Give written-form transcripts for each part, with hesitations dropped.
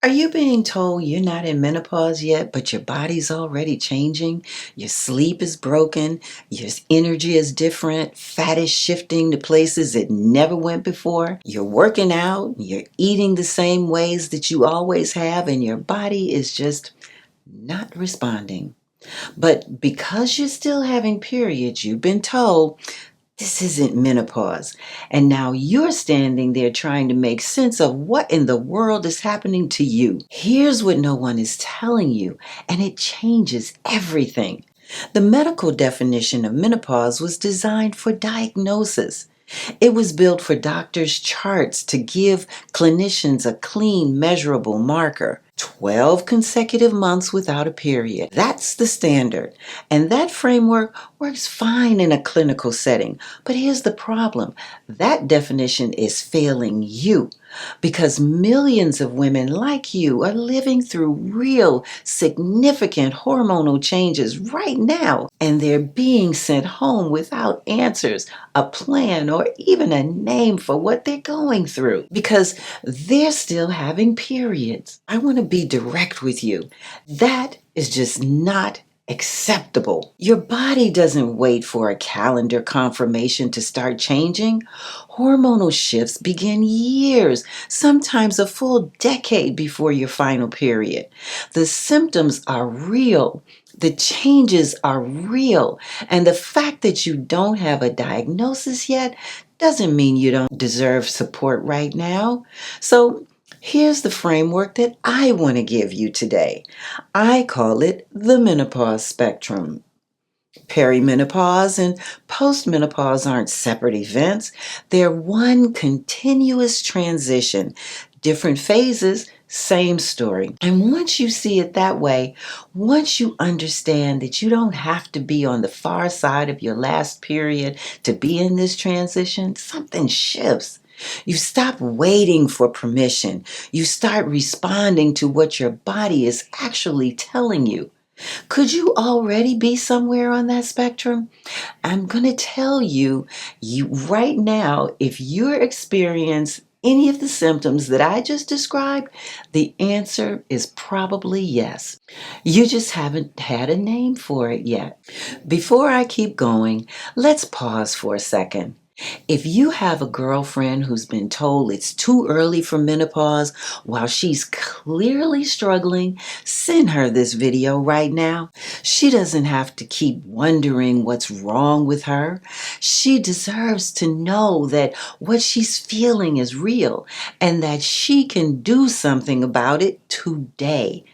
Are you being told you're not in menopause yet, but your body's already changing? Your sleep is broken, your energy is different, fat is shifting to places it never went before. You're working out, you're eating the same ways that you always have, and your body is just not responding. But because you're still having periods, you've been told this isn't menopause. And now you're standing there trying to make sense of what in the world is happening to you. Here's what no one is telling you, and it changes everything. The medical definition of menopause was designed for diagnosis. It was built for doctors' charts to give clinicians a clean, measurable marker. 12 consecutive months without a period. That's the standard. And that framework works fine in a clinical setting. But here's the problem that definition is failing you because millions of women like you are living through real, significant hormonal changes right now. And they're being sent home without answers, a plan, or even a name for what they're going through because they're still having periods. I want to be direct with you. That is just not acceptable. Your body doesn't wait for a calendar confirmation to start changing. Hormonal shifts begin years, sometimes a full decade before your final period. The symptoms are real. The changes are real. And the fact that you don't have a diagnosis yet doesn't mean you don't deserve support right now. So here's the framework that I want to give you today. I call it the menopause spectrum. Perimenopause and postmenopause aren't separate events. They're one continuous transition. Different phases, same story. And once you see it that way, once you understand that you don't have to be on the far side of your last period to be in this transition, something shifts. You stop waiting for permission. You start responding to what your body is actually telling you. Could you already be somewhere on that spectrum? I'm going to tell you right now, if you're experiencing any of the symptoms that I just described, the answer is probably yes. You just haven't had a name for it yet. Before I keep going, let's pause for a second. If you have a girlfriend who's been told it's too early for menopause while she's clearly struggling, send her this video right now. She doesn't have to keep wondering what's wrong with her. She deserves to know that what she's feeling is real and that she can do something about it today.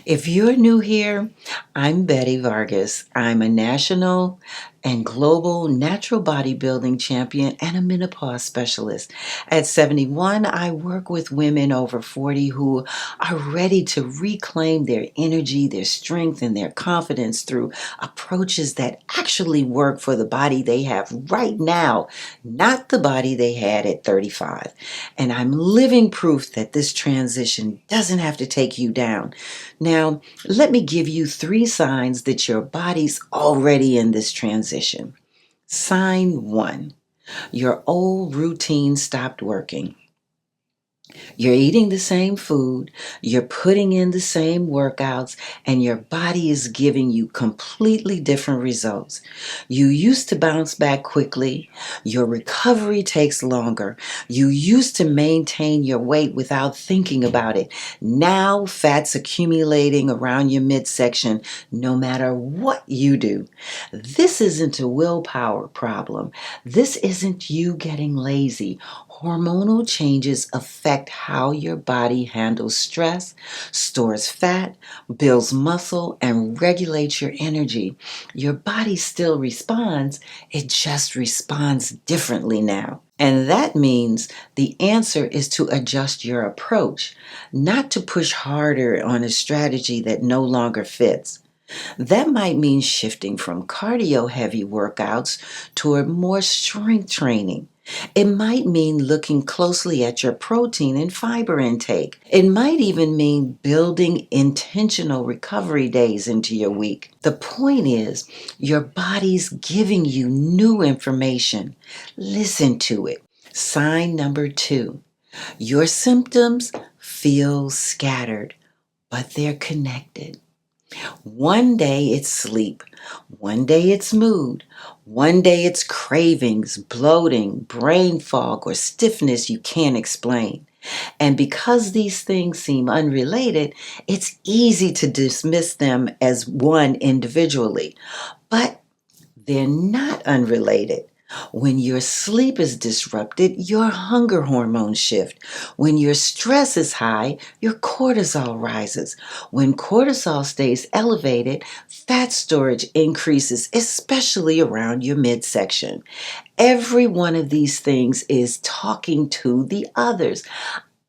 If you're new here, I'm Betty Vargas. I'm a national and global natural bodybuilding champion and a menopause specialist. At 71, I work with women over 40 who are ready to reclaim their energy, their strength, and their confidence through approaches that actually work for the body they have right now, not the body they had at 35. And I'm living proof that this transition doesn't have to take you down. Now, let me give you 3 signs that your body's already in this transition. Sign 1, your old routine stopped working. You're eating the same food, you're putting in the same workouts, and your body is giving you completely different results. You used to bounce back quickly, your recovery takes longer. You used to maintain your weight without thinking about it. Now fat's accumulating around your midsection no matter what you do. This isn't a willpower problem. This isn't you getting lazy. Hormonal changes affect how your body handles stress, stores fat, builds muscle, and regulates your energy. Your body still responds, it just responds differently now. And that means the answer is to adjust your approach, not to push harder on a strategy that no longer fits. That might mean shifting from cardio heavy workouts toward more strength training. It might mean looking closely at your protein and fiber intake. It might even mean building intentional recovery days into your week. The point is, your body's giving you new information. Listen to it. Sign number 2. Your symptoms feel scattered, but they're connected. One day it's sleep, one day it's mood, one day it's cravings, bloating, brain fog, or stiffness you can't explain. And because these things seem unrelated, it's easy to dismiss them as one individually. But they're not unrelated. When your sleep is disrupted, your hunger hormones shift. When your stress is high, your cortisol rises. When cortisol stays elevated, fat storage increases, especially around your midsection. Every one of these things is talking to the others.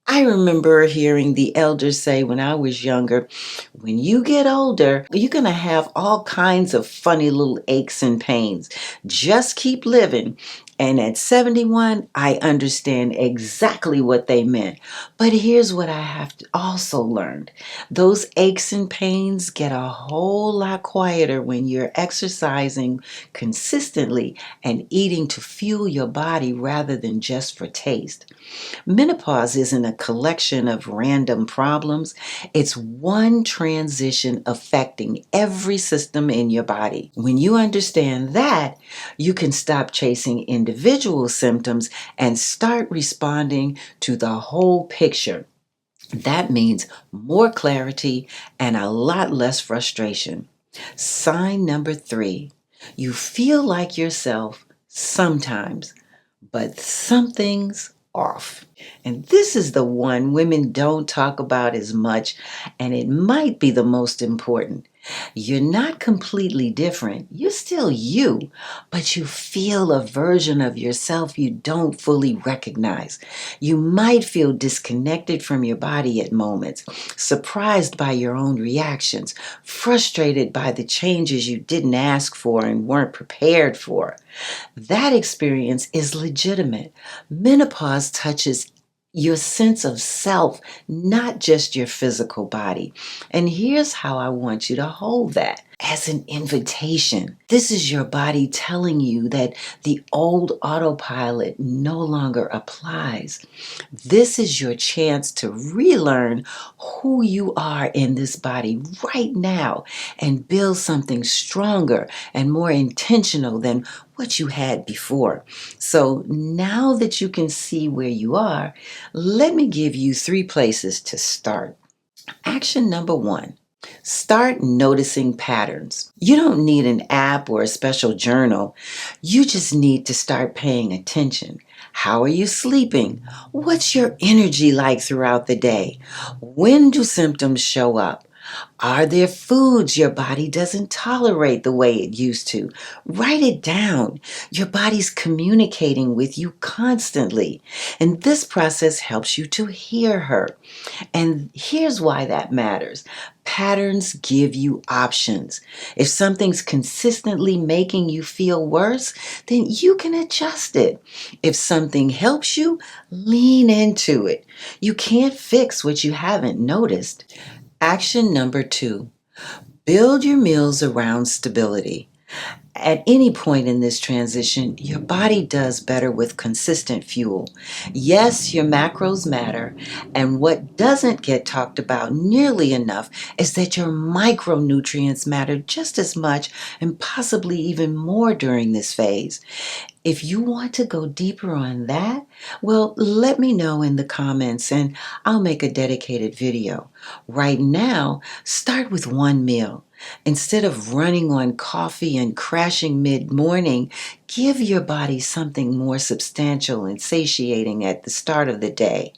I remember hearing the elders say when I was younger, when you get older, you're going to have all kinds of funny little aches and pains. Just keep living. And at 71, I understand exactly what they meant. But here's what I have to also learned. Those aches and pains get a whole lot quieter when you're exercising consistently and eating to fuel your body rather than just for taste. Menopause isn't a collection of random problems. It's one transition affecting every system in your body. When you understand that, you can stop chasing individual symptoms and start responding to the whole picture. That means more clarity and a lot less frustration. Sign number 3. You feel like yourself sometimes, but something's off. And this is the one women don't talk about as much, and it might be the most important. You're not completely different. You're still you, but you feel a version of yourself you don't fully recognize. You might feel disconnected from your body at moments, surprised by your own reactions, frustrated by the changes you didn't ask for and weren't prepared for. That experience is legitimate. Menopause touches your sense of self, not just your physical body. And here's how I want you to hold that as an invitation. This is your body telling you that the old autopilot no longer applies. This is your chance to relearn who you are in this body right now and build something stronger and more intentional than what you had before. So now that you can see where you are, let me give you 3 places to start. Action number 1. Start noticing patterns. You don't need an app or a special journal. You just need to start paying attention. How are you sleeping? What's your energy like throughout the day? When do symptoms show up? Are there foods your body doesn't tolerate the way it used to? Write it down. Your body's communicating with you constantly. And this process helps you to hear her. And here's why that matters. Patterns give you options. If something's consistently making you feel worse, then you can adjust it. If something helps you, lean into it. You can't fix what you haven't noticed. Action number 2. Build your meals around stability. At any point in this transition, your body does better with consistent fuel. Yes, your macros matter, and what doesn't get talked about nearly enough is that your micronutrients matter just as much and possibly even more during this phase. If you want to go deeper on that, well, let me know in the comments and I'll make a dedicated video. Right now, start with one meal. Instead of running on coffee and crashing mid-morning, give your body something more substantial and satiating at the start of the day.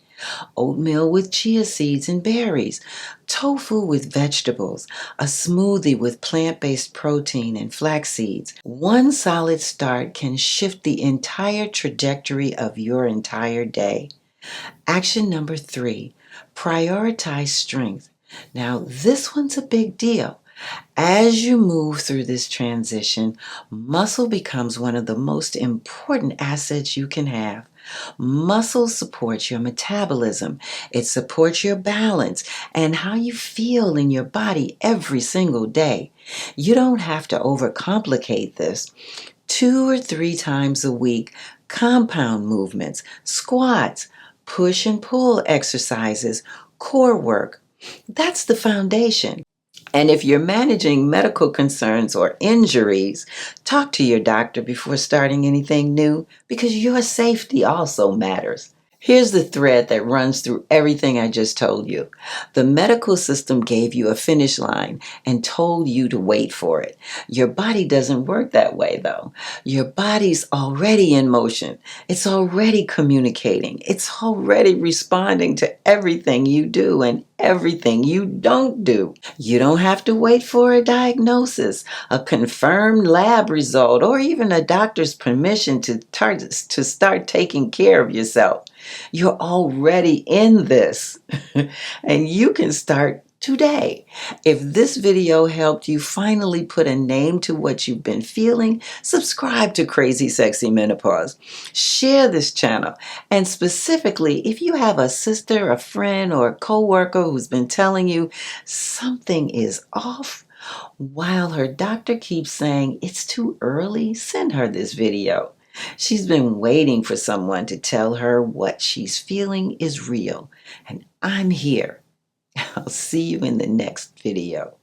Oatmeal with chia seeds and berries, tofu with vegetables, a smoothie with plant-based protein and flax seeds. One solid start can shift the entire trajectory of your entire day. Action number 3, prioritize strength. Now, this one's a big deal. As you move through this transition, muscle becomes one of the most important assets you can have. Muscle supports your metabolism. It supports your balance and how you feel in your body every single day. You don't have to overcomplicate this. 2 or 3 times a week, compound movements, squats, push and pull exercises, core work. That's the foundation. And if you're managing medical concerns or injuries, talk to your doctor before starting anything new because your safety also matters. Here's the thread that runs through everything I just told you. The medical system gave you a finish line and told you to wait for it. Your body doesn't work that way, though. Your body's already in motion. It's already communicating. It's already responding to everything you do and everything you don't do. You don't have to wait for a diagnosis, a confirmed lab result, or even a doctor's permission to start taking care of yourself. You're already in this, and you can start today. If this video helped you finally put a name to what you've been feeling, subscribe to Crazy Sexy Menopause. Share this channel. And specifically, if you have a sister, a friend, or a coworker who's been telling you something is off, while her doctor keeps saying it's too early, send her this video. She's been waiting for someone to tell her what she's feeling is real. And I'm here. I'll see you in the next video.